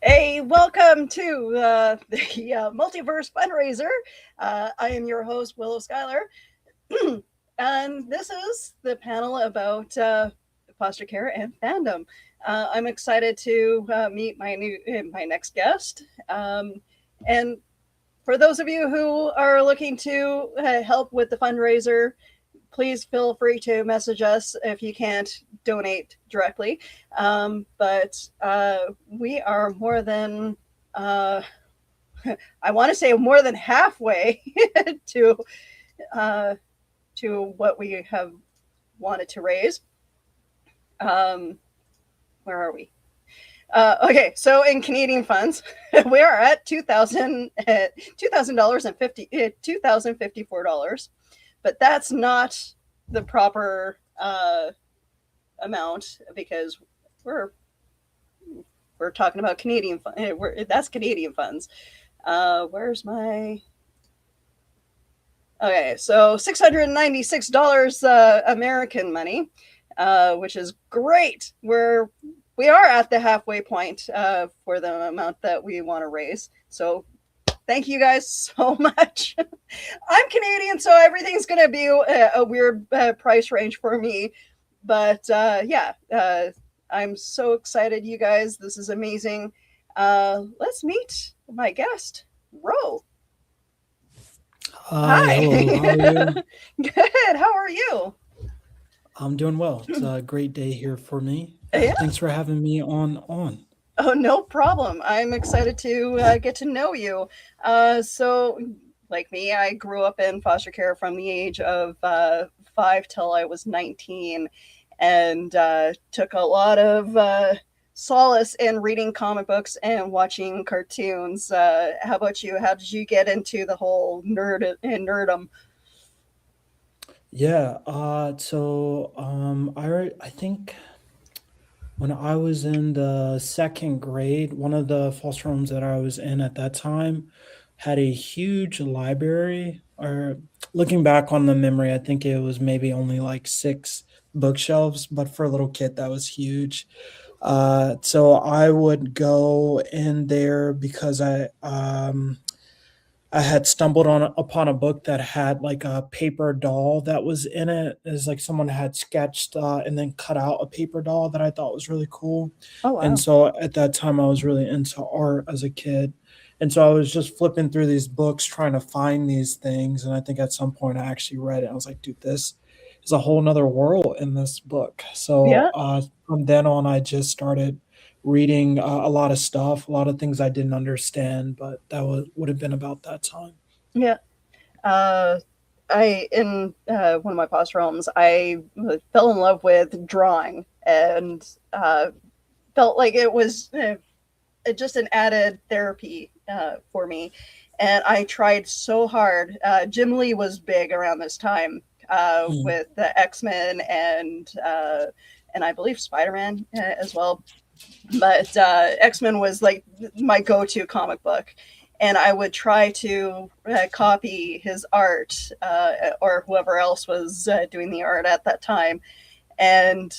Hey, welcome to the Multiverse Fundraiser. I am your host, Willow Schuyler, and this is the panel about foster care and fandom. I'm excited to meet my next guest, and for those of you who are looking to help with the fundraiser, please feel free to message us if you can't donate directly. But we are more than, uh, I want to say, more than halfway to uh, to what we have wanted to raise. Um, where are we? Okay, so in Canadian funds, we are at $2,000 and $2,054, but that's not the proper amount because we're we're talking about Canadian that's Canadian funds. Where's my okay? So $696 American money, which is great. We are at the halfway point for the amount that we want to raise. So thank you guys so much. I'm Canadian, so everything's going to be a weird price range for me. But yeah, I'm so excited, you guys. This is amazing. Let's meet my guest, Ro. Hi, Hi. hello, how are you? Good. How are you? I'm doing well. It's a great day here for me. Yeah. Thanks for having me on. Oh, no problem. I'm excited to get to know you. So, like me, I grew up in foster care from the age of 5 till I was 19 and took a lot of solace in reading comic books and watching cartoons. How about you? How did you get into the whole nerdum? Yeah, I think when I was in the second grade, one of the foster homes that I was in at that time had a huge library. Or looking back on the memory, I think it was maybe only like six bookshelves, but for a little kid, that was huge. So I would go in there because I had stumbled on upon a book that had like a paper doll that was in it. It's like someone had sketched and then cut out a paper doll that I thought was really cool. Oh, And wow. so at that time, I was really into art as a kid. And so I was just flipping through these books trying to find these things. And I think at some point I actually read it. I was like, dude, this is a whole nother world in this book. So Yeah. from then on, I just started reading a lot of stuff, a lot of things I didn't understand, but would have been about that time. Yeah. Uh, I in one of my foster homes, I fell in love with drawing and felt like it was just an added therapy for me. And I tried so hard. Jim Lee was big around this time Mm. with the X-Men and I believe Spider-Man as well. But X-Men was like my go-to comic book, and I would try to copy his art or whoever else was doing the art at that time. And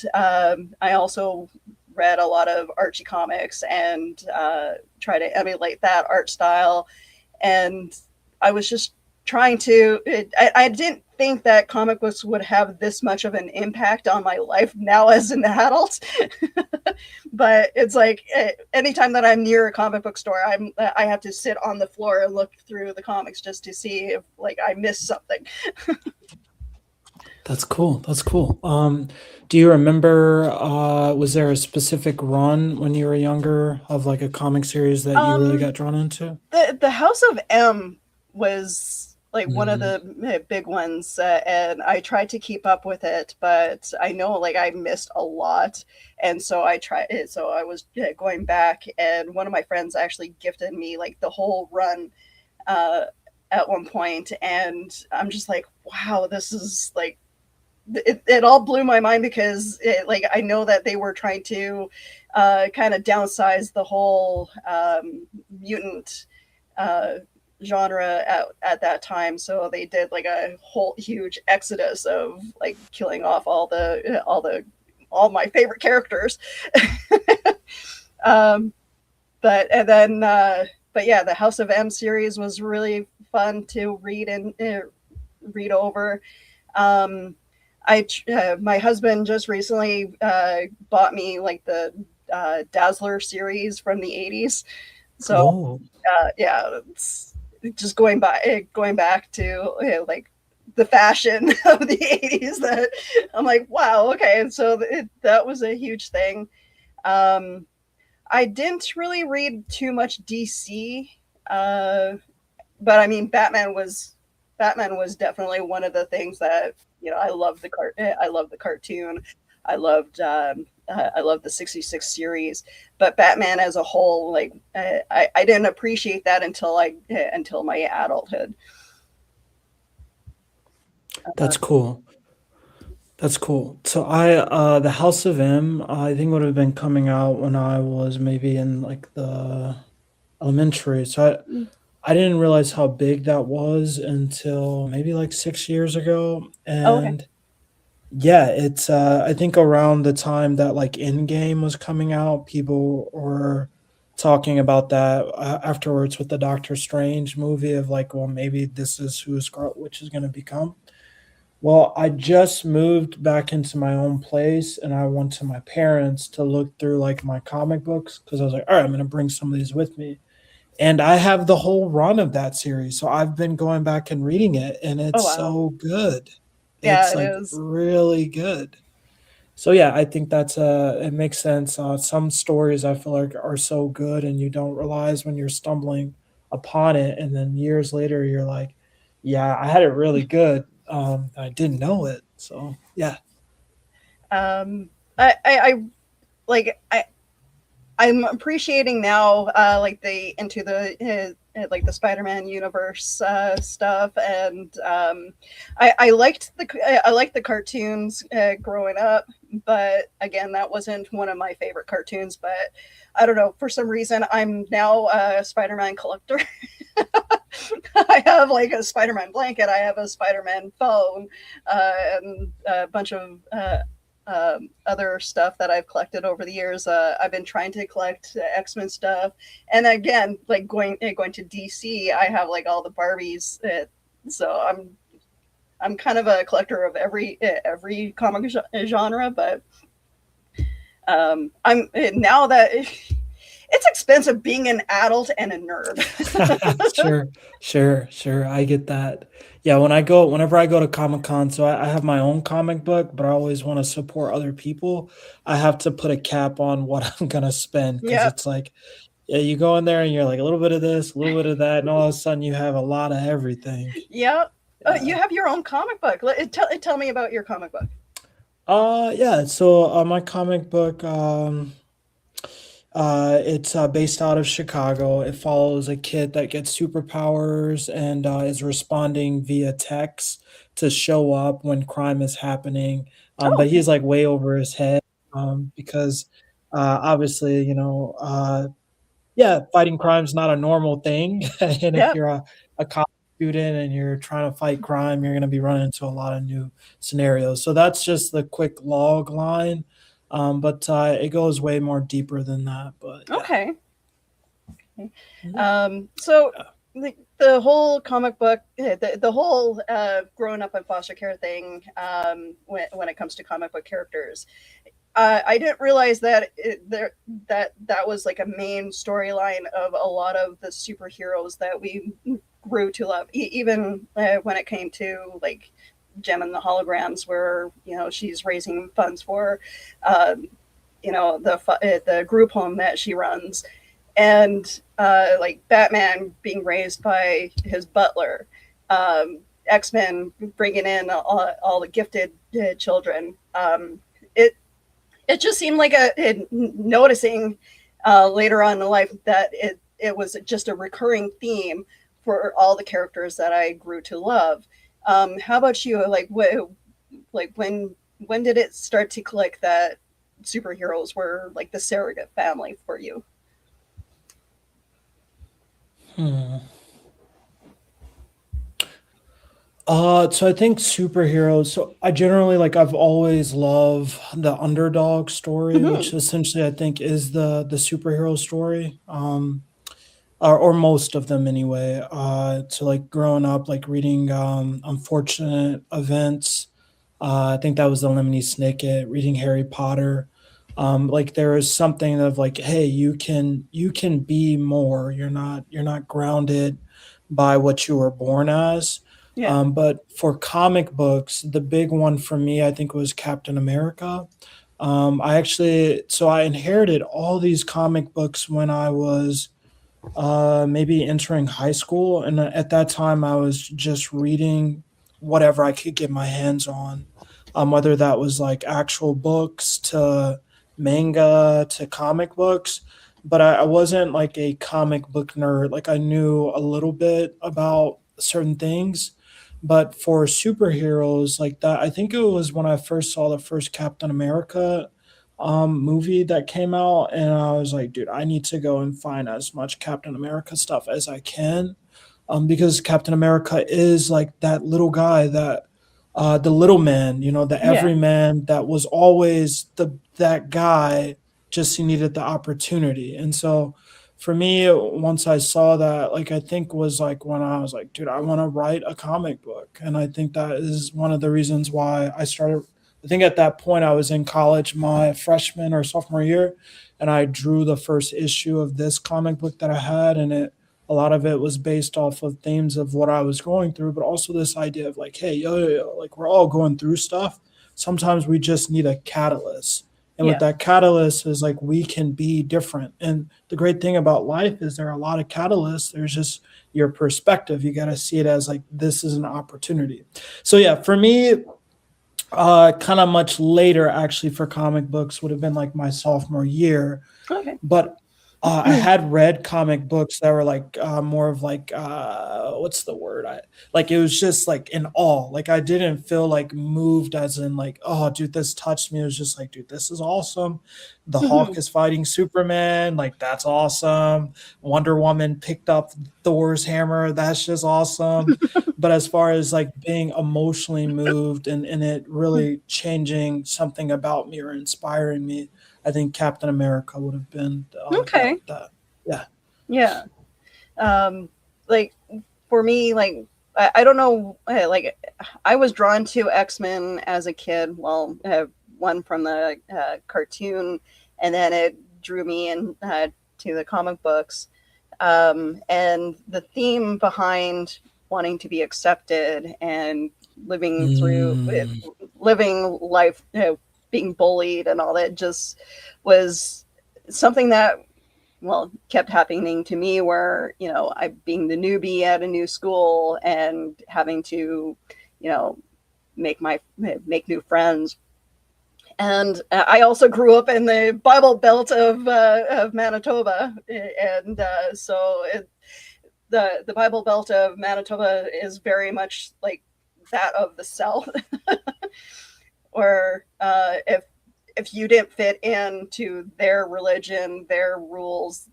I also read a lot of Archie comics and try to emulate that art style. And I was just trying to. I didn't think that comic books would have this much of an impact on my life now as an adult. But it's like anytime that I'm near a comic book store, I have to sit on the floor and look through the comics just to see if like I missed something. That's cool. That's cool. Do you remember? Was there a specific run when you were younger of like a comic series that you really Um, got drawn into? the House of M was like one of Mm. the big ones, and I tried to keep up with it, but I know like I missed a lot, and so I tried. So I was going back, and one of my friends actually gifted me like the whole run uh, at one point, and I'm just like, wow, this is like it all blew my mind because like I know that they were trying to kind of downsize the whole mutant uh, genre at that time. So they did like a whole huge exodus of like killing off all my favorite characters. um, but and then but yeah, the House of M series was really fun to read and read over. Um, my husband just recently bought me like the Dazzler series from the '80s. So Oh, yeah, it's just going back to like the fashion of the '80s. That I'm like, wow, okay, and so that was a huge thing. Um, I didn't really read too much DC, uh, but I mean, Batman was definitely one of the things that I loved I loved the cartoon. I loved the '66 series, but Batman as a whole, like I didn't appreciate that until my adulthood. that's cool. That's cool. So the House of M, I think would have been coming out when I was maybe in like the elementary. So I didn't realize how big that was until maybe like 6 years ago. Oh, okay. And yeah, it's I think around the time that like Endgame was coming out, people were talking about that afterwards with the Doctor Strange movie of like, well, maybe this is who Scarlet Witch is going to become. Well, I just moved back into my own place and I went to my parents to look through like my comic books because I was like, all right, I'm going to bring some of these with me. And I have the whole run of that series. So I've been going back and reading it and Oh it's wow. so good. Yeah, It's it like is. really good. So yeah, I think that's it makes sense. Some stories I feel like are so good and you don't realize when you're stumbling upon it and then years later you're like, yeah, I had it really good. I didn't know it. So yeah. Um, I like I'm appreciating now, like the into the like the Spider-Man universe stuff, and I liked the cartoons growing up, but again, that wasn't one of my favorite cartoons. But I don't know, for some reason, I'm now a Spider-Man collector. I have like a Spider-Man blanket, I have a Spider-Man phone, and a bunch of other stuff that I've collected over the years. I've been trying to collect X-Men stuff, and again, like going to DC, I have like all the Barbies. So I'm kind of a collector of every comic genre, but I'm now that it's expensive being an adult and a nerd. Sure, sure. I get that. Yeah, whenever I go to Comic Con, so I have my own comic book, but I always want to support other people. I have to put a cap on what I'm gonna spend because Yep, it's like, yeah, you go in there and you're like a little bit of this, a little bit of that, and all of a sudden you have a lot of everything. yep. You Yeah. have your own comic book. Tell me about your comic book. Yeah. So my comic book, it's based out of Chicago. It follows a kid that gets superpowers and is responding via text to show up when crime is happening. Oh, But okay. he's like way over his head because obviously, yeah, fighting crime's not a normal thing. And if Yep. you're a college student and you're trying to fight crime, you're going to be running into a lot of new scenarios. So that's just the quick log line. But it goes way more deeper than that. But yeah. Okay. Mhm. So Yeah. the whole comic book, the whole growing up in foster care thing, when it comes to comic book characters, I didn't realize that that was like a main storyline of a lot of the superheroes that we grew to love. Even when it came to like Gem and the Holograms, where she's raising funds for, um, the group home that she runs, and like Batman being raised by his butler, X Men bringing in all the gifted children. It it just seemed like noticing later on in life that it was just a recurring theme for all the characters that I grew to love. How about you? Like when did it start to click that superheroes were like the surrogate family for you? Hmm. So I think superheroes. So I generally like I've always loved the underdog story, which Hmm. essentially I think is the superhero story. Or most of them anyway. So like growing up, like reading unfortunate events. I think that was the Lemony Snicket. Reading Harry Potter. Like there is something of like, hey, you can be more. You're not grounded by what you were born as. Yeah. But for comic books, the big one for me, I think, was Captain America. I inherited all these comic books when I was maybe entering high school, and at that time I was just reading whatever I could get my hands on, whether that was like actual books to manga to comic books. But I wasn't like a comic book nerd. Like I knew a little bit about certain things, but for superheroes like that, I think it was when I first saw the first Captain America movie that came out, and I was like, dude, I need to go and find as much Captain America stuff as I can, because Captain America is like that little guy that the little man, the Yeah. everyman that was always that guy, just he needed the opportunity. And so for me, once I saw that, like I think was like when I was like, dude, I want to write a comic book. And I think that is one of the reasons why I started. I think at that point I was in college my freshman or sophomore year, and I drew the first issue of this comic book that I had, and it a lot of it was based off of themes of what I was going through, but also this idea of like, hey, yo, like we're all going through stuff. Sometimes we just need a catalyst. And with Yeah. that catalyst is like we can be different. And the great thing about life is there are a lot of catalysts. There's just your perspective. You got to see it as like this is an opportunity. So yeah, for me, kind of much later actually for comic books would have been like my sophomore year, Okay. but I had read comic books that were like more of like what's the word? I like it was just like in awe. Like I didn't feel like moved as in like, oh dude, this touched me. It was just like, dude, this is awesome. The Hmm. Hawk is fighting Superman, like that's awesome. Wonder Woman picked up Thor's hammer, that's just awesome. But as far as like being emotionally moved and it really changing something about me or inspiring me, I think Captain America would have been Okay. yeah. Yeah. Um, like for me, like I don't know, like I was drawn to X-Men as a kid. Well, one from the cartoon, and then it drew me in to the comic books. And the theme behind wanting to be accepted and living through Mm, living life, being bullied and all that, just was something that kept happening to me, where I being the newbie at a new school and having to you know make new friends. And I also grew up in the Bible Belt of Manitoba, and the Bible Belt of Manitoba is very much like that of the South, or if you didn't fit into their religion, their rules,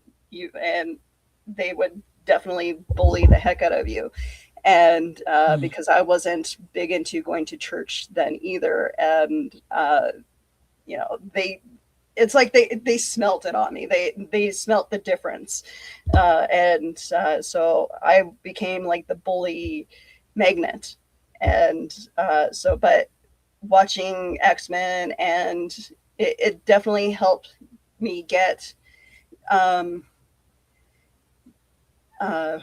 and they would definitely bully the heck out of you. And mm, because I wasn't big into going to church then either, and they it's like they smelt it on me. They smelt the difference, and so I became like the bully magnet. And but watching X-Men, and it definitely helped me get um, uh,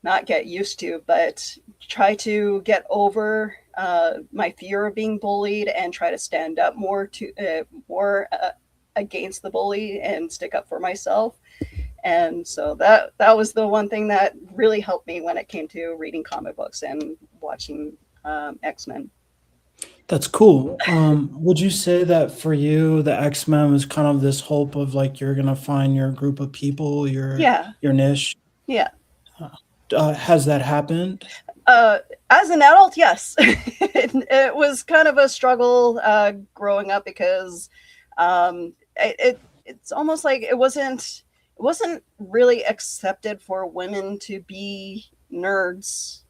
not get used to, but try to get over my fear of being bullied and try to stand up more against the bully and stick up for myself. And so that was the one thing that really helped me when it came to reading comic books and watching X-Men. that's cool. Would you say that for you, the X-Men was kind of this hope of like you're gonna find your group of people, Yeah, your niche? yeah. Has that happened? Uh, as an adult, yes, it was kind of a struggle growing up, because it's almost like it wasn't really accepted for women to be nerds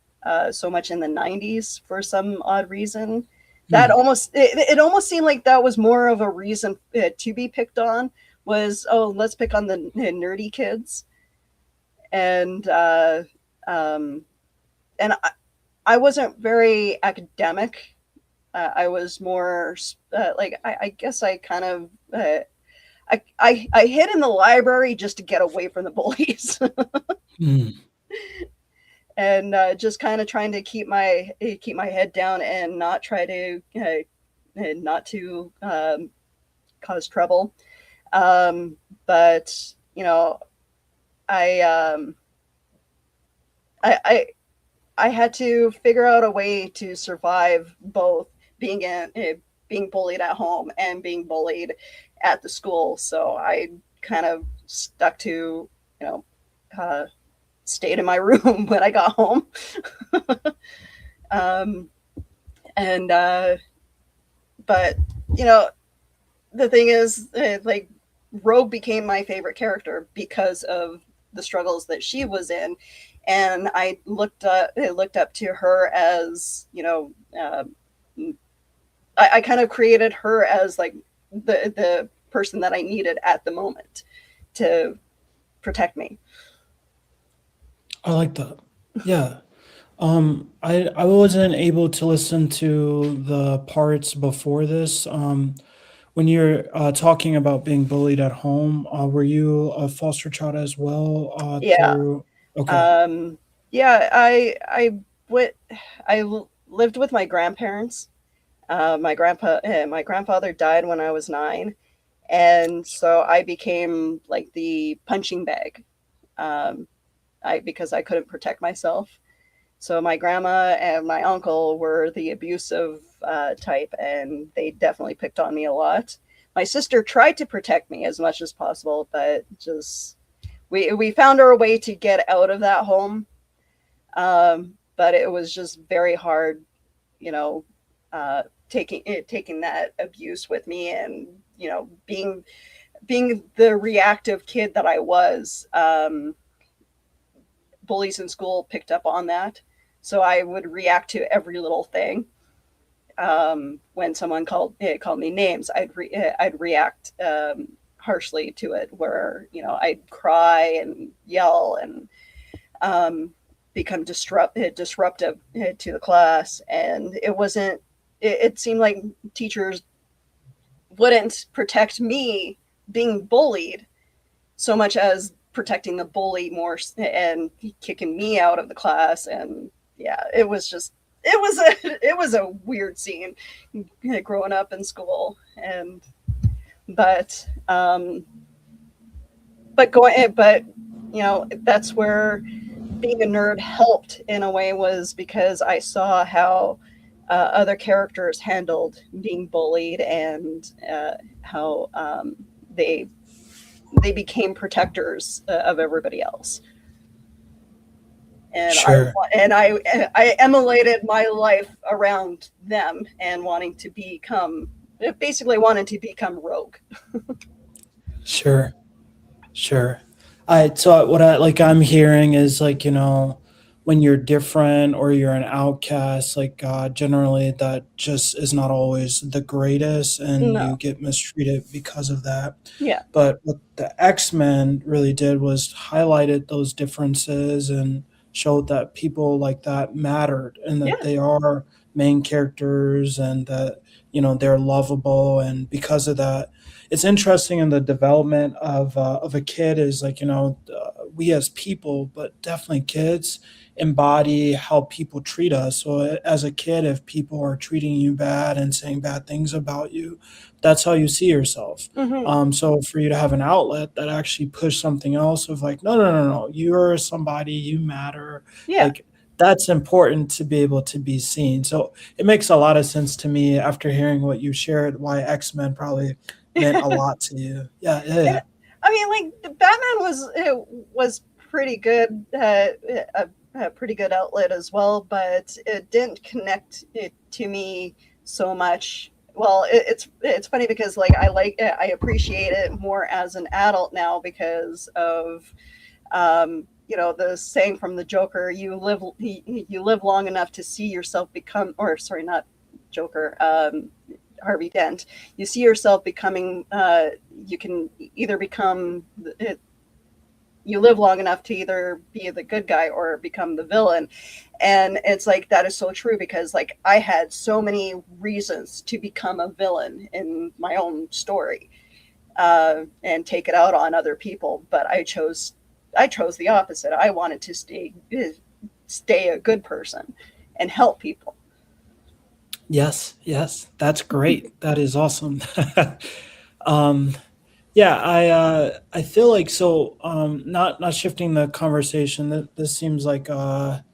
so much in the 90s for some odd reason. That Hmm. it almost seemed like that was more of a reason to be picked on, was, oh, let's pick on the nerdy kids. And um, and I wasn't very academic. I was more like, I guess I kind of I hid in the library just to get away from the bullies. Hmm. And just kind of trying to keep my head down and not try to not to cause trouble. Um, but you know, I um, I I had to figure out a way to survive both being being bullied at home and being bullied at the school. So I kind of stuck to, you know, uh, stayed in my room when I got home. um, and but you know, the thing is, like, Rogue became my favorite character because of the struggles that she was in, and I looked up to her as, you know, I kind of created her as like the person that I needed at the moment to protect me. I like that. Yeah. I wasn't able to listen to the parts before this. When you're talking about being bullied at home, were you a foster child as well? Yeah. Through Okay, Um, yeah, went, lived with my grandparents. My grandfather died when I was 9, and so I became like the punching bag. Um, I because I couldn't protect myself. So my grandma and my uncle were the abusive type, and they definitely picked on me a lot. My sister tried to protect me as much as possible, but just we found our way to get out of that home. But it was just very hard, you know, taking that abuse with me, and you know, being the reactive kid that I was. Bullies in school picked up on that, so I would react to every little thing. When someone called me names, I'd react harshly to it, where you know, I'd cry and yell and um, become disruptive to the class. And it wasn't. It seemed like teachers wouldn't protect me being bullied so much as protecting the bully more and kicking me out of the class. And yeah, it was just it was a weird scene growing up in school. And but but you know, that's where being a nerd helped in a way, was because I saw how other characters handled being bullied, and how they they became protectors of everybody else. And sure. I emulated my life around them, and wanting to become, basically wanted to become Rogue. Sure. Sure. What I'm hearing is, like, when you're different or you're an outcast, like, generally that just is not always the greatest, and No. you get mistreated because of that. Yeah. But what the X-Men really did was highlighted those differences and showed that people like that mattered, and that Yeah. they are main characters, and that, they're lovable. And because of that, it's interesting in the development of a kid, is like, we as people, but definitely kids, embody how people treat us. So as a kid, if people are treating you bad and saying bad things about you, that's how you see yourself. Hmm. So for you to have an outlet that actually push something else of like, no, no, no, no, you're somebody, you matter, Yeah. like, that's important to be able to be seen. So it makes a lot of sense to me after hearing what you shared, why X-Men probably meant a lot to you. Yeah, yeah, Yeah. yeah. I mean, like, the Batman was pretty good, a pretty good outlet as well, but it didn't connect it to me so much. Well, it's funny because, like, I appreciate it more as an adult now because of the saying from the Joker, you live long enough to see yourself become, or sorry, not Joker, Harvey Dent. You see yourself becoming. You can either become. You live long enough to either be the good guy or become the villain, and it's like that is so true because like I had so many reasons to become a villain in my own story, and take it out on other people. But I chose the opposite. I wanted to stay a good person and help people. Yes, yes, that's great. That is awesome. um, yeah, I feel like so. Not shifting the conversation. That this seems like a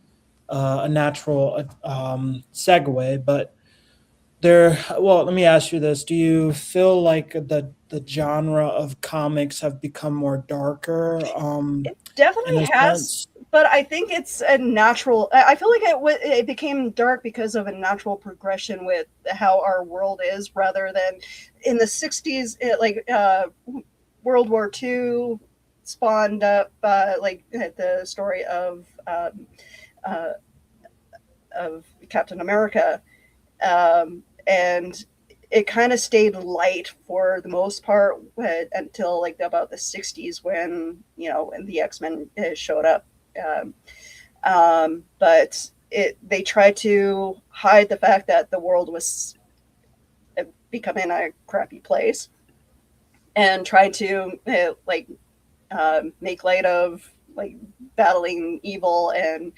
natural segue, but there. Well, let me ask you this: do you feel like the genre of comics have become more darker? It In definitely a has, sense. but I think it's a natural. I feel like it became dark because of a natural progression with how our world is, rather than in the '60s. World War II spawned up the story uh, of Captain America, and it kind of stayed light for the most part until like about the '60s when the X-Men showed up. Um, but they tried to hide the fact that the world was becoming a crappy place, and tried to make light of like battling evil and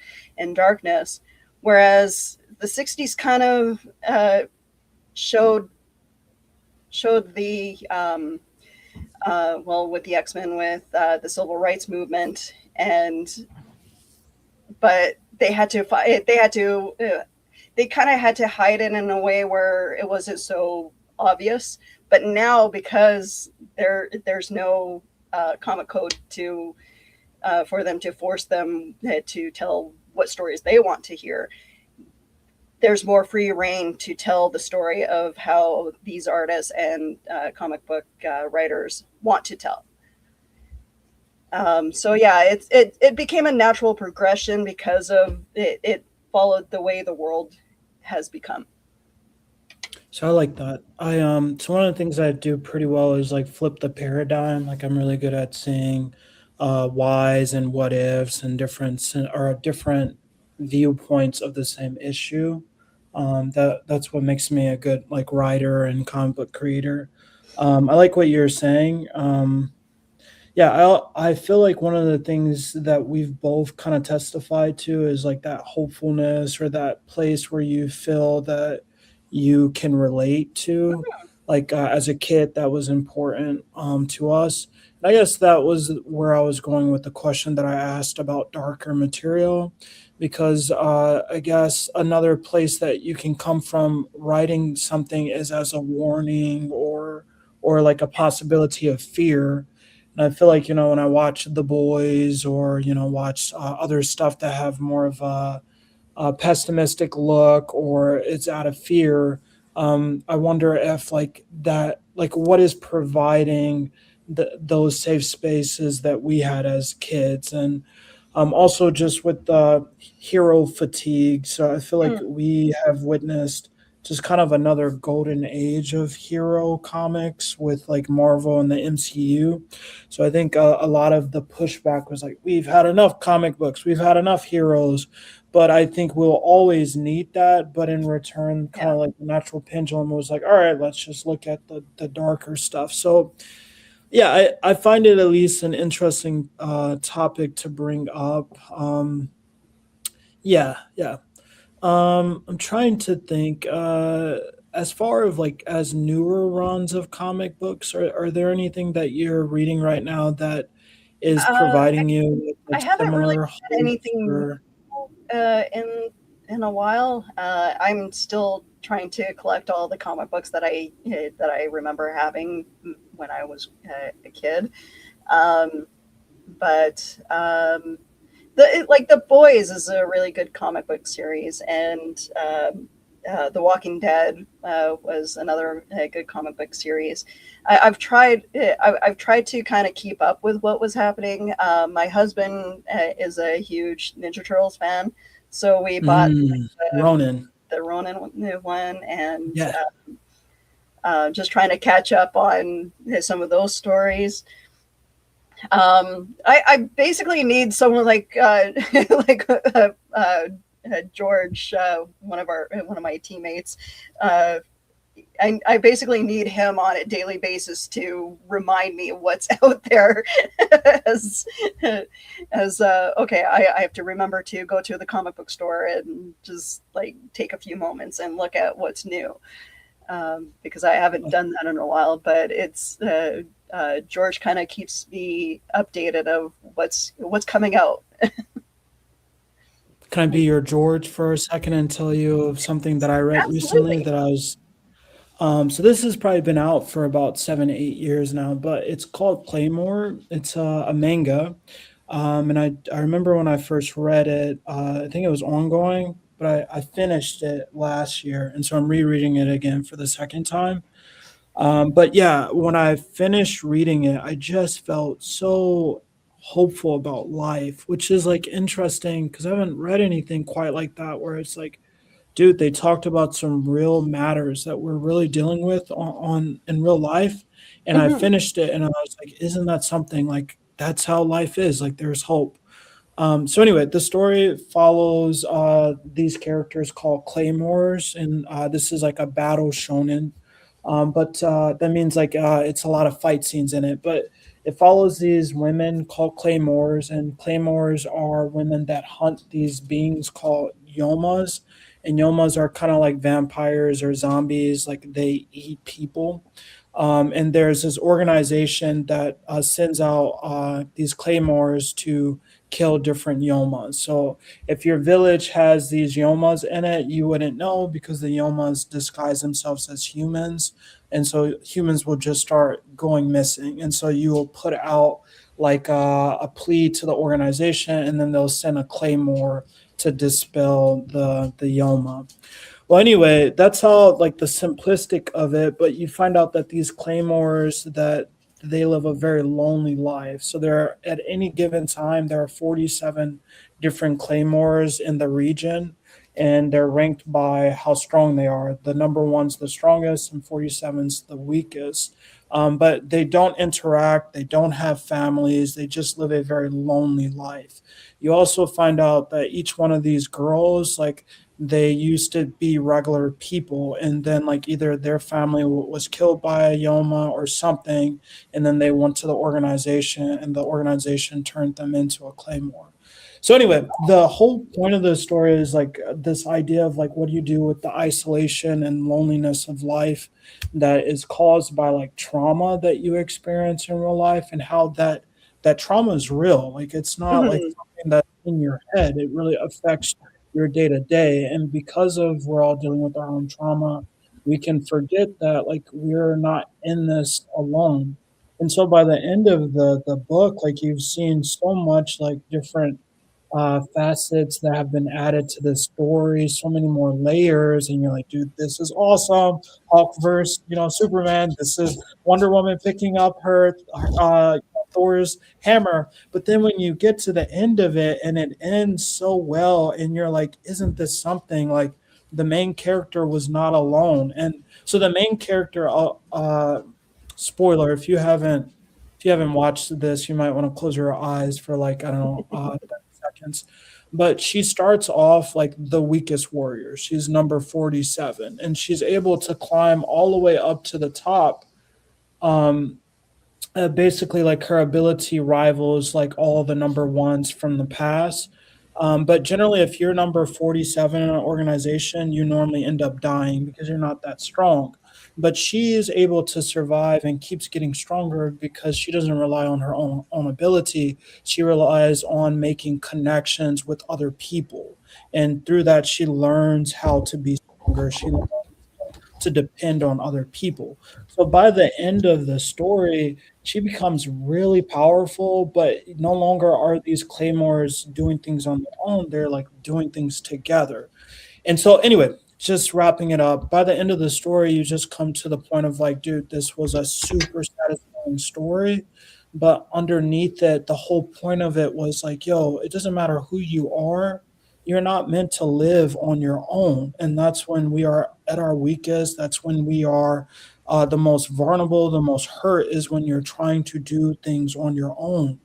darkness, whereas the '60s kind of showed showed the well, with the X-Men, with the civil rights movement, and but they kind of had to hide it in a way where it wasn't so obvious. But now, because there's no comic code to for them to force them to tell what stories they want to hear, there's more free reign to tell the story of how these artists and comic book writers want to tell. So yeah, it became a natural progression because of it followed the way the world has become. So I like that. So one of the things I do pretty well is like flip the paradigm. Like I'm really good at seeing whys and what ifs and different viewpoints of the same issue. That's what makes me a good like writer and comic book creator. I like what you're saying. Yeah, I feel like one of the things that we've both kind of testified to is like that hopefulness or that place where you feel that you can relate to. Like as a kid, that was important to us. And I guess that was where I was going with the question that I asked about darker material, because I guess another place that you can come from writing something is as a warning or like a possibility of fear. And I feel like, when I watch The Boys or, watch other stuff that have more of a pessimistic look or it's out of fear, I wonder if like that, like what is providing those safe spaces that we had as kids. And also just with the hero fatigue. So I feel like Mm, we have witnessed just kind of another golden age of hero comics with like Marvel and the MCU. So I think a lot of the pushback was like, we've had enough comic books, we've had enough heroes, but I think we'll always need that. But in return, kind yeah. of like the natural pendulum was like, all right, let's just look at the darker stuff. So yeah, I find it at least an interesting topic to bring up. Yeah, yeah. I'm trying to think. As far of like as newer runs of comic books, are there anything that you're reading right now that is Uh, providing you with I like haven't really similar read hopes anything or in a while. I'm still trying to collect all the comic books that I remember having when I was a kid. Um, but like the Boys is a really good comic book series, and The Walking Dead was another good comic book series. I've tried to kind of keep up with what was happening. My husband is a huge Ninja Turtles fan, so we bought the, Ronan. the Ronin one, and Yeah. just trying to catch up on some of those stories. I basically need someone like like George, one of my teammates. Uh, I basically need him on a daily basis to remind me what's out there. as okay, I have to remember to go to the comic book store and just like take a few moments and look at what's new, because I haven't done that in a while. But it's George kind of keeps me updated of what's coming out. Can I be your George for a second and tell you of something that I read recently Absolutely. that I was so this has probably been out for about 7, 8 years now, but it's called Claymore. It's a manga, and I remember when I first read it. I think it was ongoing, but I finished it last year, and so I'm rereading it again for the second time. But yeah, when I finished reading it, I just felt so hopeful about life, which is like interesting because I haven't read anything quite like that, where it's like, dude, they talked about some real matters that we're really dealing with on in real life. And I Mhm. finished it and I was like, isn't that something? Like that's how life is. Like there's hope. So anyway, the story follows these characters called claymores, and this is like a battle shonen. But that means like it's a lot of fight scenes in it. But it follows these women called claymores, and claymores are women that hunt these beings called yomas, and yomas are kind of like vampires or zombies, like they eat people. And there's this organization that sends out these claymores to kill different yomas. So if your village has these yomas in it, you wouldn't know because the yomas disguise themselves as humans. And so humans will just start going missing. And so you will put out like a plea to the organization, and then they'll send a claymore to dispel the yoma. Well, anyway, that's how like the simplistic of it, but you find out that these claymores that they live a very lonely life. So there at any given time there are 47 different claymores in the region, and they're ranked by how strong they are. The number one's the strongest and 47's the weakest. But they don't interact, they don't have families, they just live a very lonely life. You also find out that each one of these girls, like they used to be regular people, and then like either their family was killed by a yoma or something, and then they went to the organization and the organization turned them into a claymore. So anyway, the whole point of the story is like this idea of like what do you do with the isolation and loneliness of life that is caused by like trauma that you experience in real life, and how that trauma is real. Like it's not like Mhm. something that's in your head. It really affects your day to day. And because of we're all dealing with our own trauma, we can forget that like we're not in this alone. And so by the end of the book, like you've seen so much like different facets that have been added to the story, so many more layers, and you're like, dude, this is awesome. Hulk versus, Superman. This is Wonder Woman picking up her Thor's hammer. But then when you get to the end of it, and it ends so well, and you're like, isn't this something like the main character was not alone? And so the main character, spoiler, if you haven't watched this, you might want to close your eyes for like I don't know 30 seconds. But she starts off like the weakest warrior. She's number 47, and she's able to climb all the way up to the top. Um, Basically like her ability rivals like all the number ones from the past. But generally, if you're number 47 in an organization, you normally end up dying because you're not that strong. But she is able to survive and keeps getting stronger because she doesn't rely on her own ability. She relies on making connections with other people. And through that, she learns how to be stronger. She learns to depend on other people. So by the end of the story, she becomes really powerful, but no longer are these claymores doing things on their own. They're like doing things together. And so anyway, just wrapping it up, by the end of the story, you just come to the point of like, dude, this was a super satisfying story. But underneath it, the whole point of it was like, yo, it doesn't matter who you are, you're not meant to live on your own. And that's when we are at our weakest. That's when we are the most vulnerable, the most hurt, is when you're trying to do things on your own.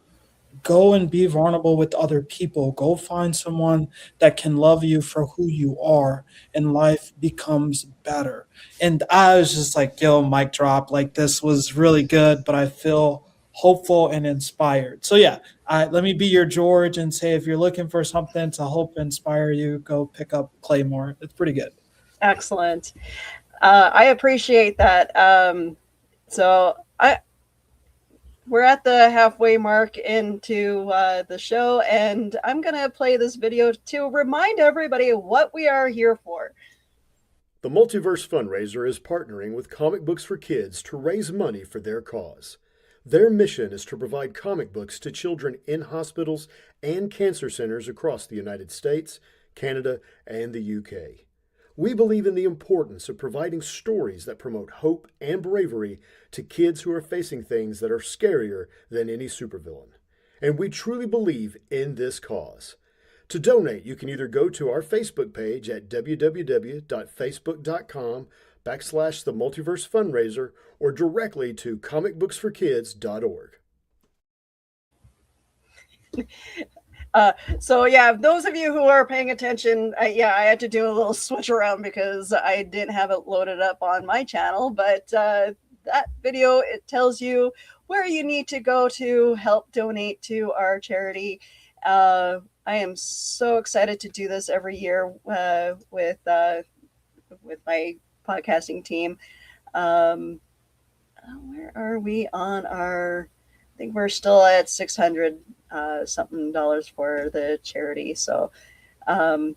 Go and be vulnerable with other people. Go find someone that can love you for who you are, and life becomes better. And I was just like, yo, mic drop. Like, this was really good, but I feel hopeful and inspired. So, yeah, let me be your George and say if you're looking for something to hope inspire you, go pick up Claymore. It's pretty good. Excellent. I appreciate that. So I we're at the halfway mark into the show, and I'm gonna play this video to remind everybody what we are here for. The Multiverse Fundraiser is partnering with Comic Books for Kids to raise money for their cause. Their mission is to provide comic books to children in hospitals and cancer centers across the United States, Canada, and the UK. We believe in the importance of providing stories that promote hope and bravery to kids who are facing things that are scarier than any supervillain. And we truly believe in this cause. To donate, you can either go to our Facebook page at www.facebook.com/The Multiverse Fundraiser or directly to comicbooksforkids.org. So yeah, those of you who are paying attention, I had to do a little switch around because I didn't have it loaded up on my channel, but that video, it tells you where you need to go to help donate to our charity. I am so excited to do this every year with my podcasting team. Where are we on our? I think we're still at 600 something dollars for the charity. So I'm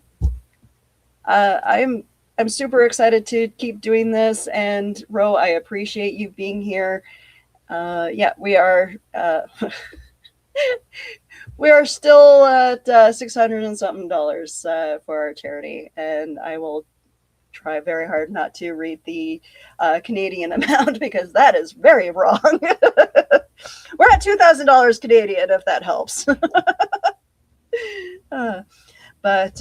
super excited to keep doing this. And Ro, I appreciate you being here. Yeah, we are we are still at 600 and something dollars for our charity, and I will try very hard not to read the Canadian amount because that is very wrong. We're at $2,000 Canadian, if that helps. But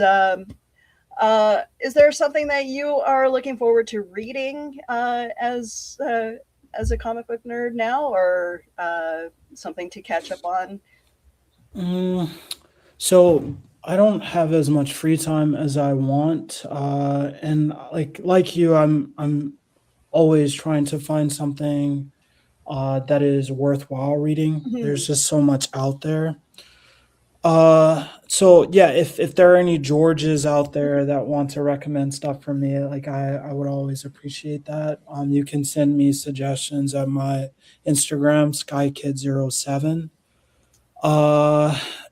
is there something that you are looking forward to reading as a comic book nerd now, or something to catch up on? So I don't have as much free time as I want, and like you, I'm always trying to find something that is worthwhile reading. Mhm. There's just so much out there. So yeah, if there are any Georges out there that want to recommend stuff for me, like I would always appreciate that. You can send me suggestions at my Instagram, skykid07.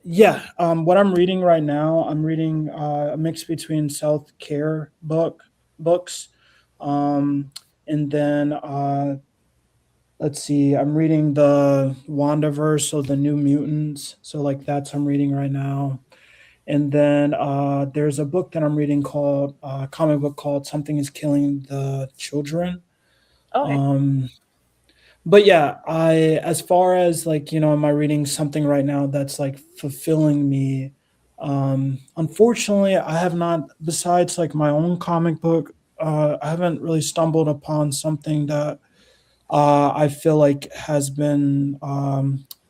Yeah, what I'm reading right now, I'm reading a mix between self-care books, and then let's see, I'm reading the Wandaverse, so the New Mutants. So like that's I'm reading right now. And then there's a book that I'm reading called comic book called Something is Killing the Children. Okay. But yeah, as far as like, am I reading something right now that's like fulfilling me? Unfortunately, I have not, besides like my own comic book, I haven't really stumbled upon something that I feel like has been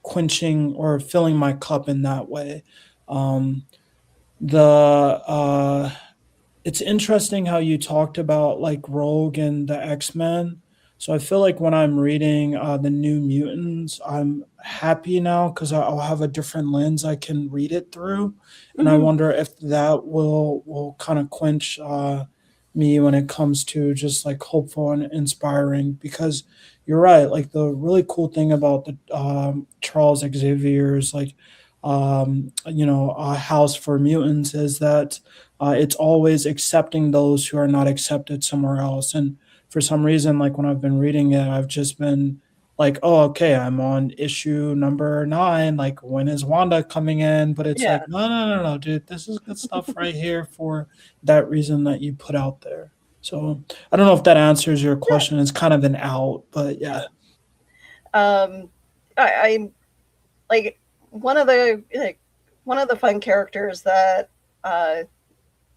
quenching or filling my cup in that way. Um, the It's interesting how you talked about like Rogue and the X-Men. So I feel like when I'm reading the New Mutants, I'm happy now because I'll have a different lens I can read it through, and I Mhm. wonder if that will kind of quench me when it comes to just like hopeful and inspiring. Because you're right, like the really cool thing about the Charles Xavier's like a house for mutants is that it's always accepting those who are not accepted somewhere else. And for some reason, like when I've been reading it, I've just been like, oh, okay, I'm on issue number 9. Like, when is Wanda coming in? But it's Yeah. like, no, no, no, no, dude, this is good stuff right here for that reason that you put out there. So I don't know if that answers your Yeah. question. It's kind of an out, but yeah. Um, I like one of the one of the fun characters that uh,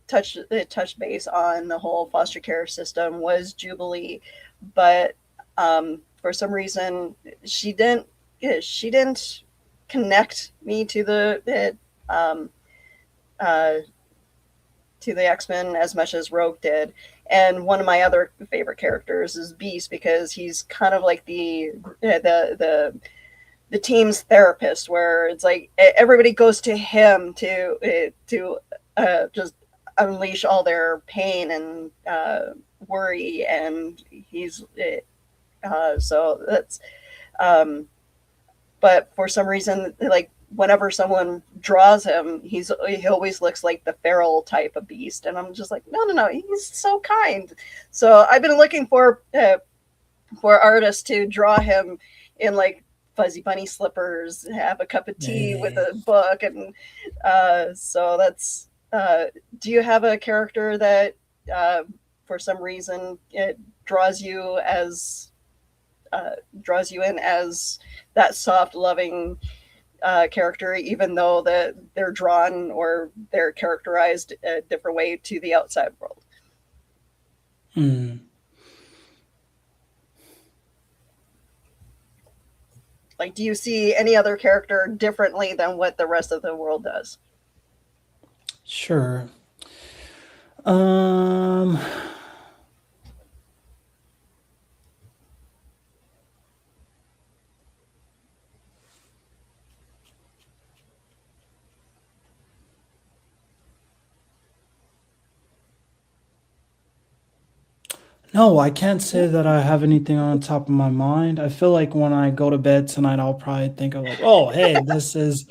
touched base on the whole foster care system was Jubilee, but for some reason she didn't connect me um, uh, to the X-Men as much as Rogue did. And one of my other favorite characters is Beast because he's kind of like the team's therapist, where it's like everybody goes to him to just unleash all their pain and worry, and he's so that's um, but for some reason, like whenever someone draws him, he always looks like the feral type of Beast, and I'm just like, no, no, no, he's so kind. So I've been looking for artists to draw him in like fuzzy bunny slippers, have a cup of tea with Yeah. a book, and so that's. Do you have a character that, for some reason, it draws you as draws you in as that soft, loving character, even though that they're drawn or they're characterized a different way to the outside world? Hmm. Like, do you see any other character differently than what the rest of the world does? Sure. Um, no, I can't say that I have anything on top of my mind. I feel like when I go to bed tonight, I'll probably think of like, oh, hey, this is.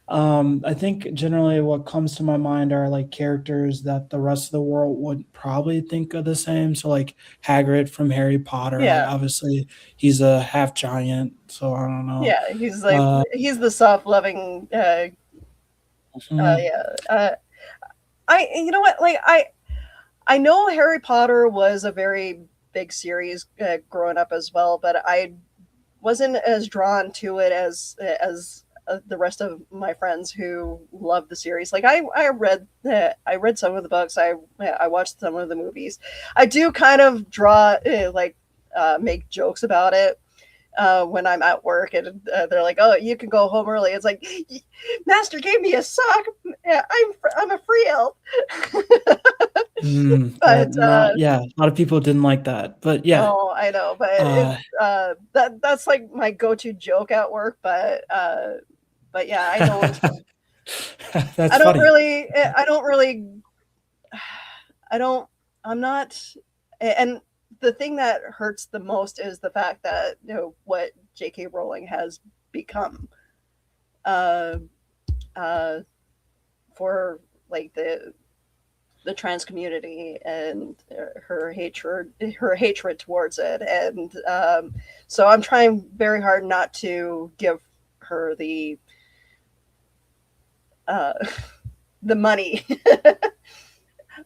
I think generally what comes to my mind are like characters that the rest of the world would probably think of the same. So like Hagrid from Harry Potter, like Yeah, obviously he's a half giant, so I don't know. yeah, he's like Uh, he's the soft, loving. mhm. Yeah, I you know what? Like I know Harry Potter was a very big series growing up as well, but I wasn't as drawn to it as the rest of my friends who love the series. Like I read some of the books. I watched some of the movies. I do kind of draw make jokes about it when I'm at work, and they're like, "Oh, you can go home early." It's like, Master gave me a sock. Yeah, I'm a free elf. That But not yeah, a lot of people didn't like that, but yeah, oh, I know, but it's uh, that's like my go-to joke at work. But yeah, I don't. that's I don't funny. really. I don't really. I don't. I'm not. And the thing that hurts the most is the fact that what J.K. Rowling has become. Uh, uh, for like the trans community and her hatred towards it, and so I'm trying very hard not to give her uh, the money.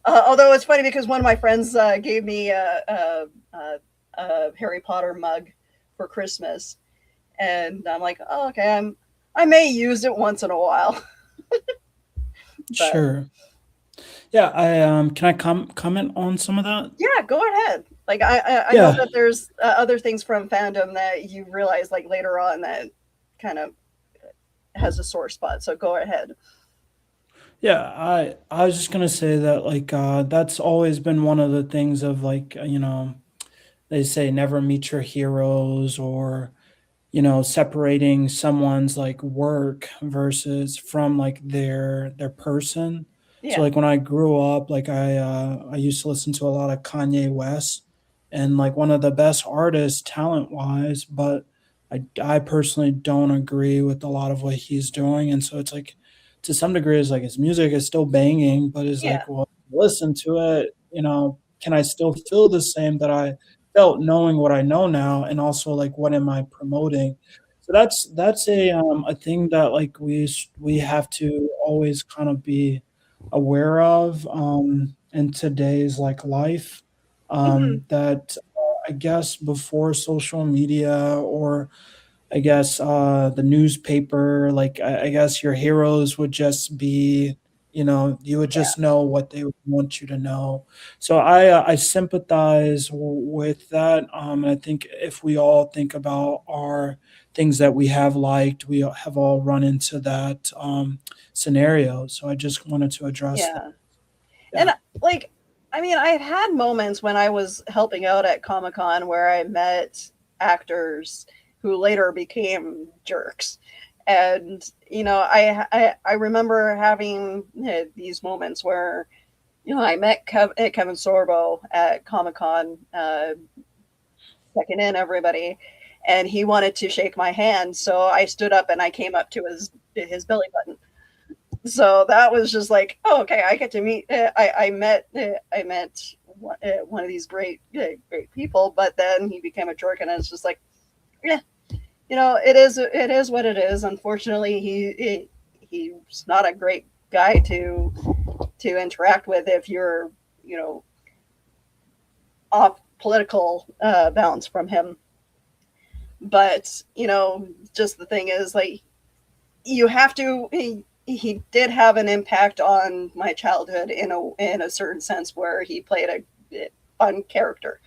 Although it's funny because one of my friends gave me a Harry Potter mug for Christmas, and I'm like, oh, okay, I may use it once in a while. But Sure. Yeah, can I comment on some of that? yeah, go ahead. Like I know Yeah. that there's other things from Fandom that you realize like later on that kind of has a sore spot. So go ahead. Yeah, I was just gonna say that like that's always been one of the things of like they say never meet your heroes, or separating someone's like work versus from like their person. So Yeah, like when I grew up, like I used to listen to a lot of Kanye West, and like one of the best artists talent wise, but I personally don't agree with a lot of what he's doing. And so it's like to some degree it's like his music is still banging, but it's yeah, like, well, listen to it, can I still feel the same that I felt knowing what I know now, and also like what am I promoting. So that's a thing that like we have to always kind of be aware of in today's like life, Mhm. that I guess before social media, or I guess the newspaper, like I guess your heroes would just be, you would Yeah. just know what they would want you to know. So I sympathize with that. And I think if we all think about our things that we have liked, we have all run into that scenario. So I just wanted to address that. Yeah. Yeah. And like, I mean, I've had moments when I was helping out at Comic Con where I met actors who later became jerks. And I remember having these moments where I met Kevin Sorbo at Comic Con, checking in everybody, and he wanted to shake my hand, so I stood up and I came up to his belly button. So that was just like, oh, okay, I get to meet. I met one of these great people, but then he became a jerk, and it's just like, yeah, it is what it is. Unfortunately, he's not a great guy to interact with if you're you know off political bounds from him. But just the thing is, like, you have to. He did have an impact on my childhood in a certain sense where he played a fun character.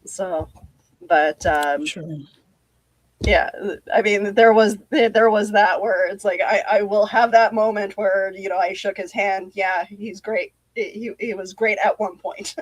So, but Sure. yeah, I mean, there was that where it's like I will have that moment where I shook his hand. Yeah, he's great. He was great at one point.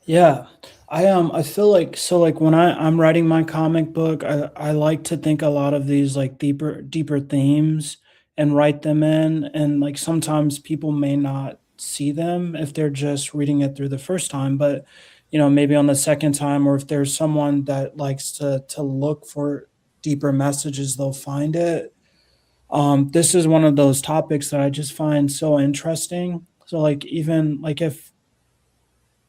Yeah. I feel like, so like when I'm writing my comic book, I like to think a lot of these like deeper themes and write them in, and like sometimes people may not see them if they're just reading it through the first time, but maybe on the second time, or if there's someone that likes to look for deeper messages, they'll find it. This is one of those topics that I just find so interesting. So like even like if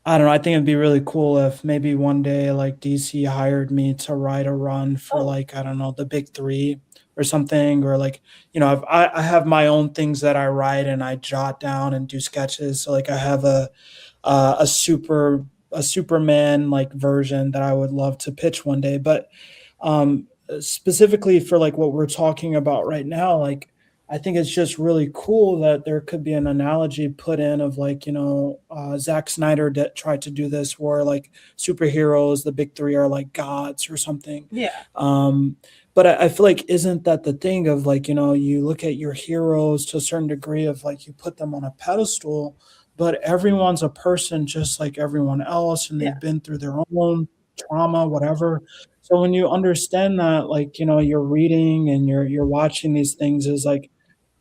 I don't know. I think it'd be really cool if maybe one day like DC hired me to write a run for Oh, like, I don't know, the big three or something, or like, I have my own things that I write and I jot down and do sketches. So like I have a super a Superman like version that I would love to pitch one day. But specifically for like what we're talking about right now, like I think it's just really cool that there could be an analogy put in of like, Zack Snyder tried to do this where like superheroes, the big three are like gods or something. yeah, Um, but I feel like, isn't that the thing of like, you look at your heroes to a certain degree of like you put them on a pedestal, but everyone's a person just like everyone else, and they've yeah, been through their own trauma, whatever. So when you understand that, like, you're reading and you're watching these things, is like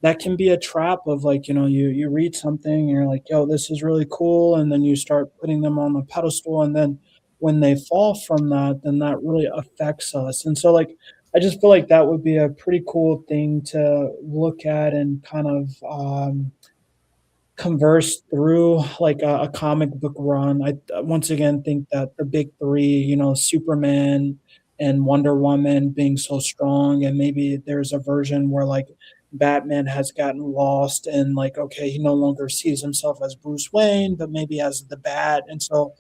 that can be a trap of like, you read something and you're like, yo, this is really cool, and then you start putting them on the pedestal, and then when they fall from that, then that really affects us. And so like I just feel like that would be a pretty cool thing to look at and kind of converse through like a comic book run. I once again think that the big three, Superman and Wonder Woman being so strong, and maybe there's a version where like Batman has gotten lost and like, okay, he no longer sees himself as Bruce Wayne, but maybe as the Bat, and so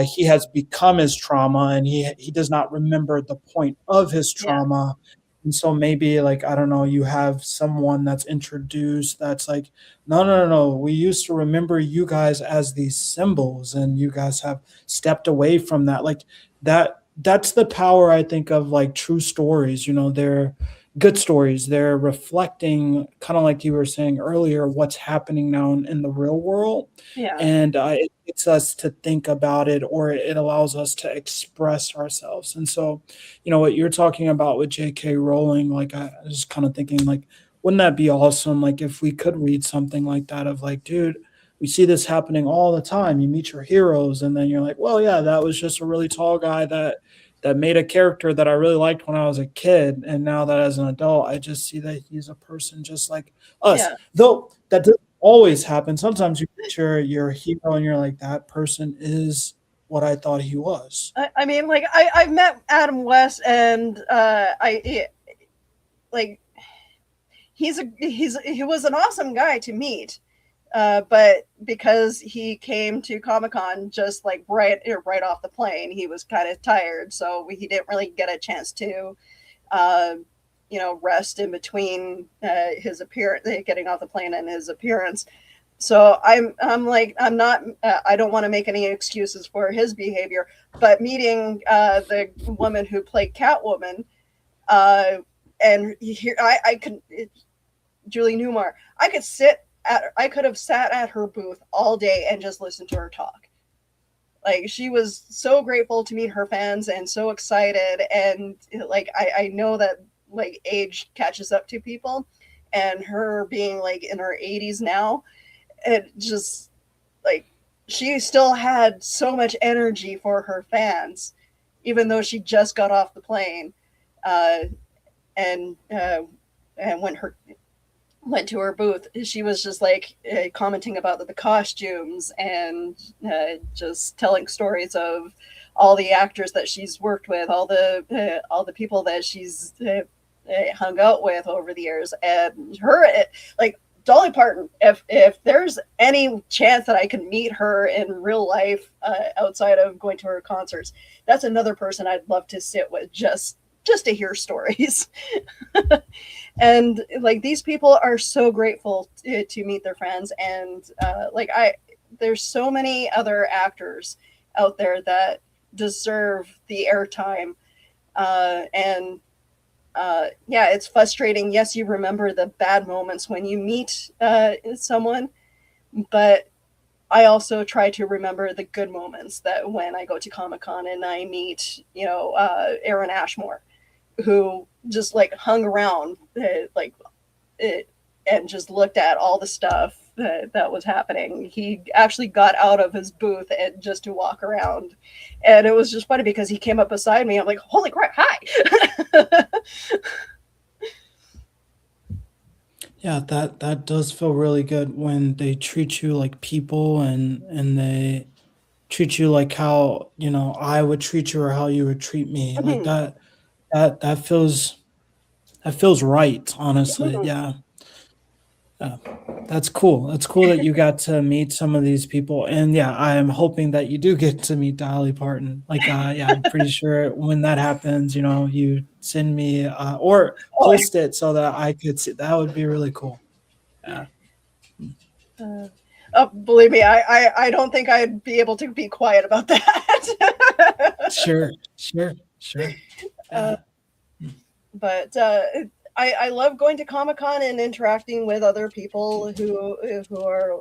he has become his trauma, and he does not remember the point of his yeah, trauma. And so maybe like, I don't know, you have someone that's introduced that's like, no, no, no, no, we used to remember you guys as these symbols, and you guys have stepped away from that. Like that's the power, I think, of like true stories. They're good stories. They're reflecting, kind of like you were saying earlier, what's happening now in the real world, yeah, and it gets us to think about it, or it allows us to express ourselves. And so, what you're talking about with J.K. Rowling, like I was kind of thinking, like, wouldn't that be awesome? Like if we could read something like that of like, dude, we see this happening all the time. You meet your heroes, and then you're like, well, yeah, that was just a really tall guy that made a character that I really liked when I was a kid, and now that as an adult, I just see that he's a person just like us. yeah, Though that doesn't always happen. Sometimes you meet your hero, and you're like, that person is what I thought he was. I mean, like I've met Adam West, and like he was an awesome guy to meet. But because he came to Comic-Con just like right off the plane, he was kind of tired, so he didn't really get a chance to, uh, rest in between his appearance, getting off the plane, and his appearance. So I'm like, I'm not, I don't want to make any excuses for his behavior, but meeting the woman who played Catwoman, and here I could, Julie Newmar, I could have sat at her booth all day and just listened to her talk. Like, she was so grateful to meet her fans and so excited. And like, I know that like age catches up to people, and her being like in her 80s now, it just like, she still had so much energy for her fans, even though she just got off the plane. And when her went to her booth, she was just like commenting about the costumes, and just telling stories of all the actors that she's worked with, all the people that she's hung out with over the years. And her, like Dolly Parton, if there's any chance that I can meet her in real life, outside of going to her concerts, that's another person I'd love to sit with, just to hear stories. And like, these people are so grateful to meet their friends. And there's so many other actors out there that deserve the airtime. And yeah, it's frustrating. Yes, you remember the bad moments when you meet someone, but I also try to remember the good moments, that when I go to Comic-Con and I meet, Aaron Ashmore, who just like hung around, and just looked at all the stuff that was happening. He actually got out of his booth and just to walk around, and it was just funny because he came up beside me. I'm like, holy crap, hi. Yeah, that does feel really good when they treat you like people, and they treat you like how, I would treat you, or how you would treat me. Like Mhm, that feels right, honestly. mhm. Yeah. Yeah. That's cool. That's cool that you got to meet some of these people. And yeah, I am hoping that you do get to meet Dolly Parton. Like, yeah, I'm pretty sure when that happens, you send me, or Oh, post it so that I could see. That would be really cool. Yeah. uh, oh, believe me, I don't think I'd be able to be quiet about that. Sure. Sure. Sure. uh, Yeah. but I love going to Comic-Con and interacting with other people who are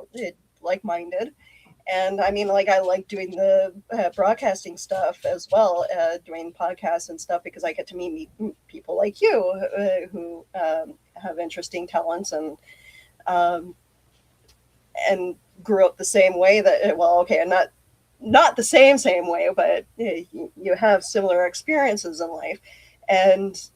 like-minded. And I mean, like, I like doing the broadcasting stuff as well, doing podcasts and stuff, because I get to meet people like you, who have interesting talents, um, and grew up the same way, that, well, okay, and not the same way, but you have similar experiences in life, and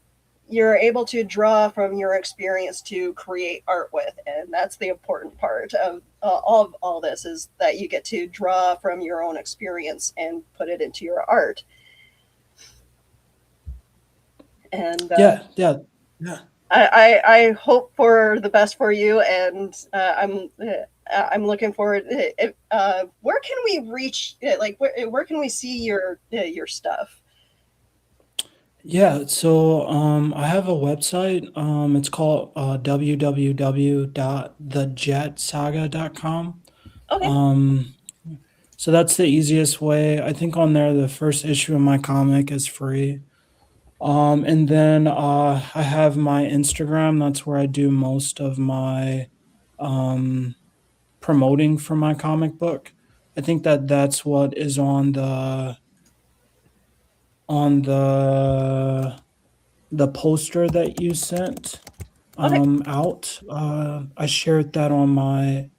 you're able to draw from your experience to create art with. And that's the important part of all this, is that you get to draw from your own experience and put it into your art. And Yeah. Yeah. Yeah. I hope for the best for you, and I'm looking forward. Where can we reach? Like, where can we see your stuff? Yeah, so I have a website. It's called www.thejetsaga.com. Okay, Um, so that's the easiest way. I think on there, the first issue of my comic is free. And then I have my Instagram. That's where I do most of my um, promoting for my comic book. I think that's what is on the poster that you sent okay, out. I shared that on my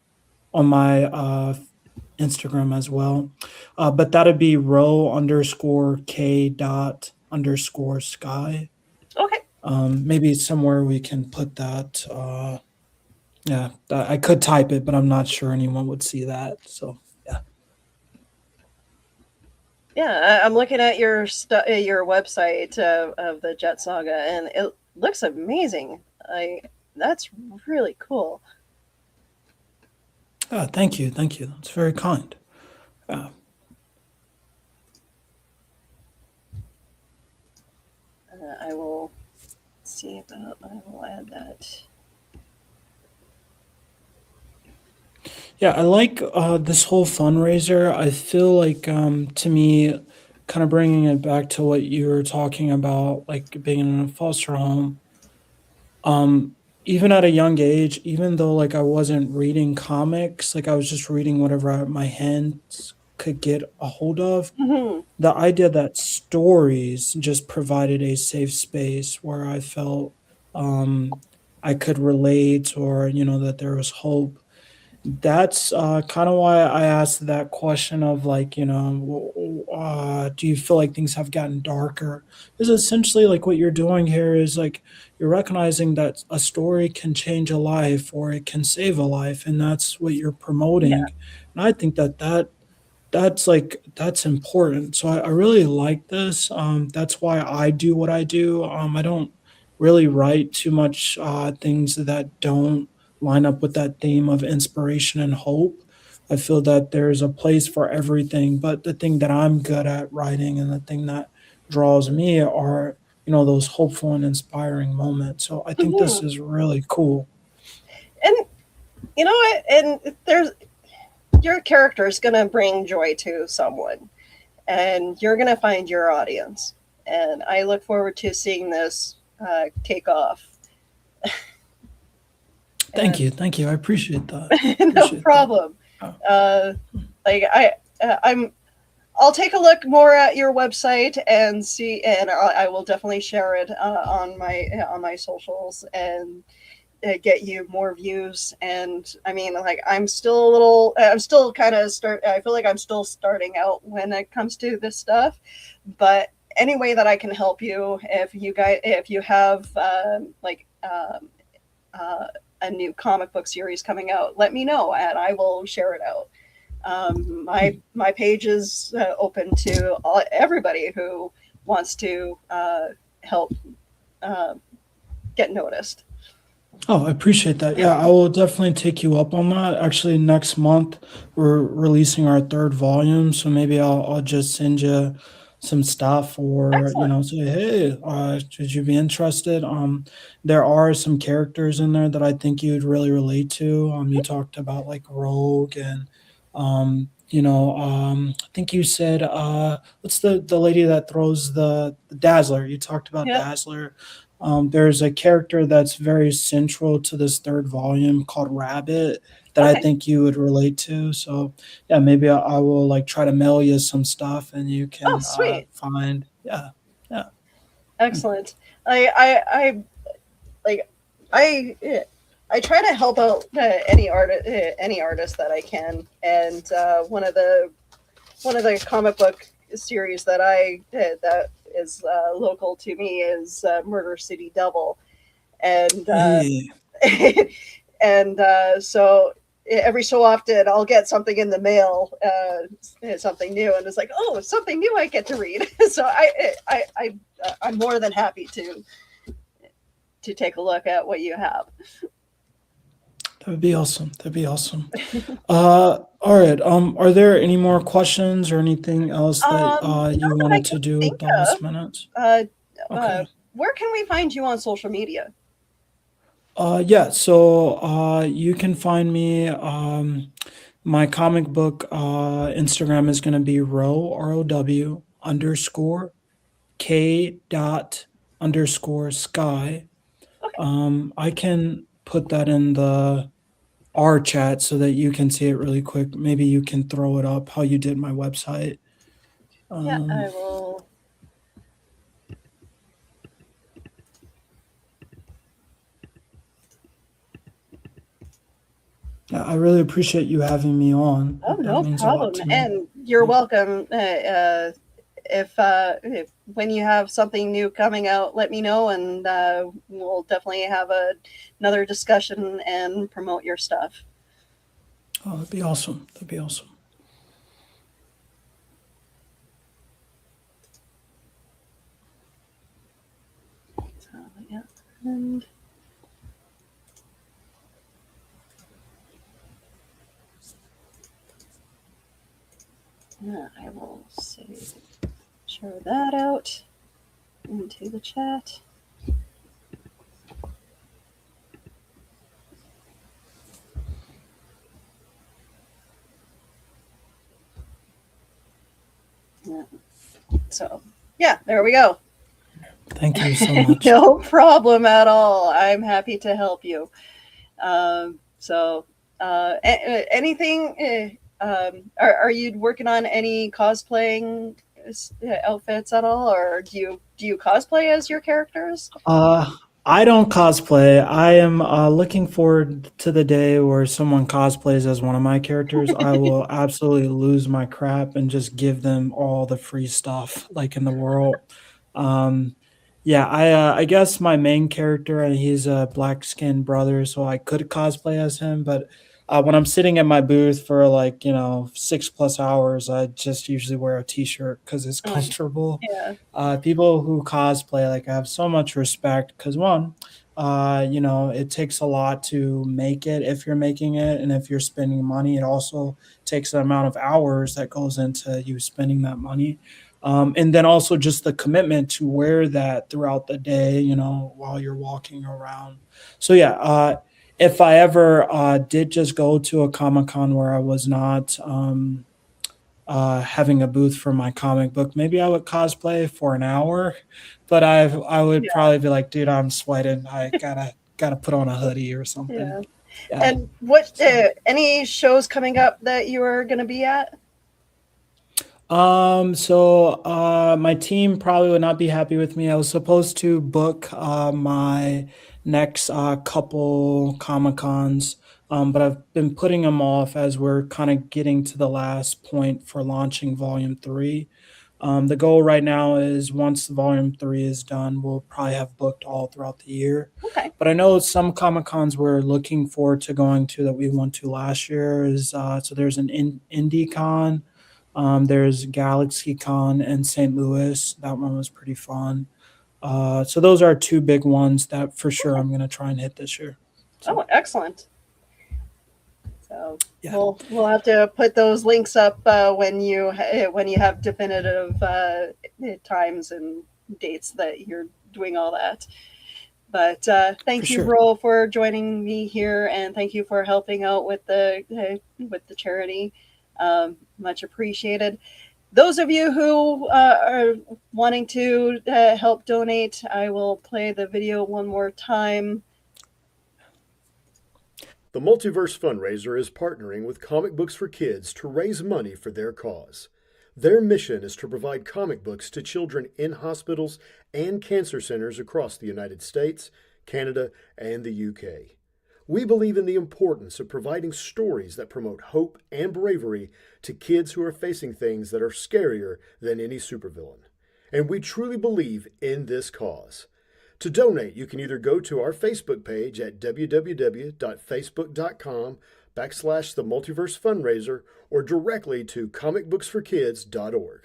Instagram as well. But that'd be row_k._sky. okay. Maybe somewhere we can put that. Yeah, I could type it, but I'm not sure anyone would see that. So yeah. Yeah, I'm looking at your website of the Jet Saga, and it looks amazing. I That's really cool. Thank you, thank you. That's very kind. Uh, I will see about. I will add that. yeah, I like this whole fundraiser. I feel like, to me, kind of bringing it back to what you were talking about, like being in a foster home. Um, Even at a young age, even though like I wasn't reading comics, like I was just reading whatever my hands could get a hold of. Hmm. The idea that stories just provided a safe space where I felt um, I could relate, or that there was hope. That's kind of why I asked that question of like, do you feel like things have gotten darker? Is essentially like what you're doing here is like you're recognizing that a story can change a life or it can save a life, and that's what you're Yeah. promoting. And I think that's important. So I really like this. That's why I do what I do. I don't really write too much things that don't line up with that theme of inspiration and hope. I feel that there's a place for everything, but the thing that I'm good at writing and the thing that draws me are, those hopeful and inspiring moments. So I think Hmm. this is really cool. And you know what? And there's your character is gonna bring joy to someone, and you're gonna find your audience. And I look forward to seeing this take off. Thank And you. Thank you. I appreciate that. no Appreciate that. problem. Uh, Uh, like I'm I'll take a look more at your website and see, and I will definitely share it on my socials and get you more views. And I mean, like I'm still kind of start. I feel like I'm still starting out when it comes to this stuff, but any way that I can help you, if you have uh, a new comic book series coming out, let me know and I will share it out. My page is open to everybody who wants to help uh, get noticed. Oh, I appreciate that. Yeah, I will definitely take you up on that. Actually, next month we're releasing our third volume, so maybe I'll just send you some stuff, or Excellent. say, hey, should you be interested? There are some characters in there that I think you'd really relate to. You talked about like Rogue and I think you said what's the lady that throws the Dazzler? You talked about Yeah. Dazzler. There's a character that's very central to this third volume called Rabbit that I Okay. think you would relate to. So yeah, maybe I will like try to mail you some stuff and you Oh, can sweet. find. Yeah, yeah. Hmm. Excellent. I like I I try to help out any artist that I can, and one of the comic book series that I that is local to me is Murder City Double, and Yeah. and so every so often I'll get something in the mail, something new, and it's like, oh, something new I get to read. So I'm more than happy to take a look at what you have. That would be awesome. That'd be awesome. All right. Are there any more questions or anything else that Not you that I wanted can to do think with the last of. minutes? Uh, Okay. where can we find you on social media? Yeah, so you can find me. My comic book Instagram is going to be row, ROW _ dot _ sky. Okay. I can put that in the R chat so that you can see it really quick. Maybe you can throw it up how you did my website. Yeah, Um, I will. I really appreciate you having me on. Oh, That no means a lot problem. to me. And you're welcome. If when you have something new coming out, let me know, and we'll definitely have another discussion and promote your stuff. Oh, that'd be awesome. That'd be awesome. And yeah, I will share that out into the chat. Yeah. So, yeah, there we go. Thank you so much. No problem at all. I'm happy to help you. Anything? Are you working on any cosplaying outfits at all, or do you cosplay as your characters? I don't cosplay. I am looking forward to the day where someone cosplays as one of my characters. I will absolutely lose my crap and just give them all the free stuff like in the world. Yeah, I guess my main character, and he's a black skinned brother, so I could cosplay as him. But when I'm sitting at my booth for like 6+ hours, I just usually wear a t-shirt because it's comfortable. Yeah. People who cosplay, like, I have so much respect because one, it takes a lot to make it if you're making it, and if you're spending money, it also takes the amount of hours that goes into you spending that money. And then also just the commitment to wear that throughout the day, while you're walking around. So yeah, if I ever did just go to a Comic Con where I was not having a booth for my comic book, maybe I would cosplay for an hour, but I would probably be like, dude, I'm sweating. I gotta put on a hoodie or something. Yeah. Yeah. And what any shows coming up that you are going to be at? My team probably would not be happy with me. I was supposed to book my next couple Comic Cons, but I've been putting them off as we're kind of getting to the last point for launching Volume 3. The goal right now is once Volume 3 is done, we'll probably have booked all throughout the year. Okay. But I know some Comic Cons we're looking forward to going to that we went to last year is so there's an Indie Con. There's Galaxy Con in St. Louis. That one was pretty fun. So those are two big ones that for sure I'm going to try and hit this year. So, Oh, excellent. So yeah. we'll have to put those links up when you have definitive times and dates that you're doing all that. But thank you, Bro, for joining me here, and thank you for helping out with the charity. Much appreciated. Those of you who are wanting to help donate, I will play the video one more time. The Multiverse Fundraiser is partnering with Comic Books for Kids to raise money for their cause. Their mission is to provide comic books to children in hospitals and cancer centers across the United States, Canada, and the UK. We believe in the importance of providing stories that promote hope and bravery to kids who are facing things that are scarier than any supervillain. And we truly believe in this cause. To donate, you can either go to our Facebook page at www.facebook.com/The Multiverse Fundraiser or directly to comicbooksforkids.org.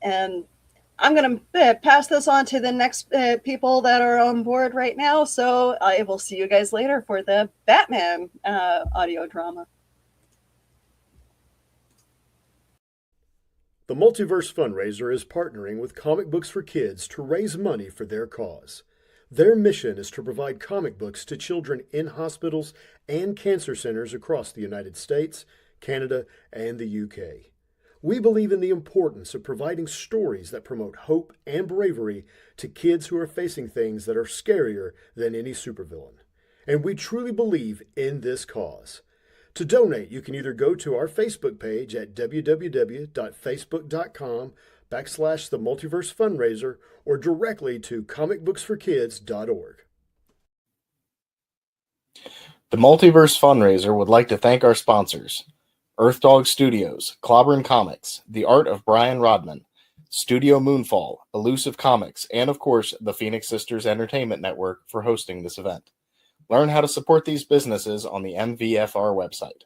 And I'm going to pass this on to the next people that are on board right now. So I will see you guys later for the Batman audio drama. The Multiverse Fundraiser is partnering with Comic Books for Kids to raise money for their cause. Their mission is to provide comic books to children in hospitals and cancer centers across the United States, Canada, and the UK. We believe in the importance of providing stories that promote hope and bravery to kids who are facing things that are scarier than any supervillain. And we truly believe in this cause. To donate, you can either go to our Facebook page at www.facebook.com/The Multiverse Fundraiser or directly to comicbooksforkids.org. The Multiverse Fundraiser would like to thank our sponsors: Earth Dog Studios, Clobbern Comics, The Art of Brian Rodman, Studio Moonfall, Elusive Comics, and of course, the Phoenix Sisters Entertainment Network for hosting this event. Learn how to support these businesses on the MVFR website.